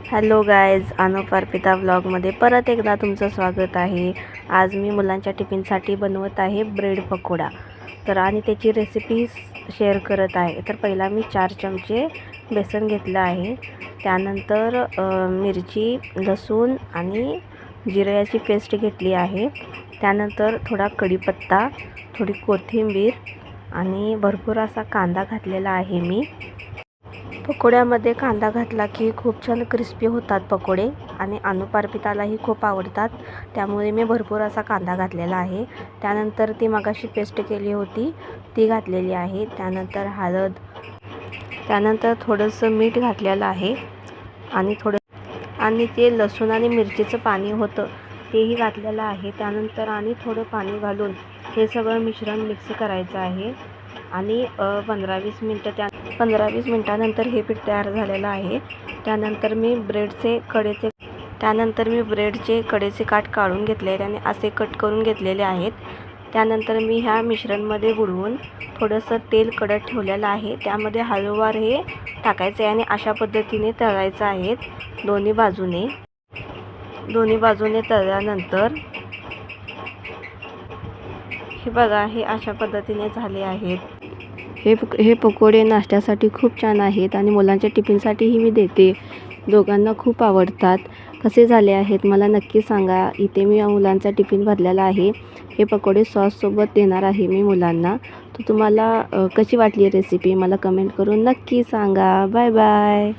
Hello guys, Anup Arpita व्लॉगमध्ये परत एकदा तुमचं स्वागत आहे। आज मी मुलांच्या टिफिनसाठी बनवत आहे ब्रेड पकोडा। तर आणि त्याची रेसिपी शेअर करत आहे। तर पहिला मी 4 चमचे बेसन घेतलं आहे। त्यानंतर मिरची, लसूण आणि जिऱ्याची पेस्ट घेतली आहे। त्यानंतर थोडा कढीपत्ता, थोडी कोथिंबीर आणि भरपूर असा कांदा घातलेला आहे मी। पकोड्यामध्ये कांदा घातला की खूप छान क्रिस्पी होतात पकोडे आणि अनुप अर्पितालाही खूप आवडतात, त्यामुळे मी भरपूर असा कांदा घातलेला आहे। त्यानंतर ती मगाशी पेस्ट केली होती ती घातलेली आहे। त्यानंतर हळद, त्यानंतर थोडंसं मीठ घातलेलं आहे आणि ते लसूण आणि मिरचीचं पाणी होतं तेही घातलेलं आहे। त्यानंतर आणि थोडं पाणी घालून हे सगळं मिश्रण मिक्स करायचं आहे आणि 15-20 मिनिटानंतर हे पीठ तयार झालेलं आहे। त्यानंतर मी ब्रेडचे कडेचे काठ काढून घेतले आणि असे कट करून घेतलेले आहेत। त्यानंतर मी ह्या मिश्रणमध्ये बुडवून थोडंसं तेल कडत ठेवलेलं आहे। त्यामध्ये हळूवार हे टाकायचे आणि अशा पद्धतीने तळायचं आहे दोन्ही बाजूने तळल्यानंतर हे बघा, हे अशा पद्धतीने झाले आहेत। हे पकोडे नाश्त्यासाठी खूप छान आहेत आणि मुलांच्या टिफिनसाठीही मी देते, दोघांना खूप आवडतात। कसे झाले आहेत मला नक्की सांगा। इथे मी मुलांचा टिफिन भरलेला आहे। हे पकोडे सॉससोबत देणार आहे मी मुलांना। तर तुम्हाला कशी वाटली रेसिपी मला कमेंट करून नक्की सांगा। Bye bye.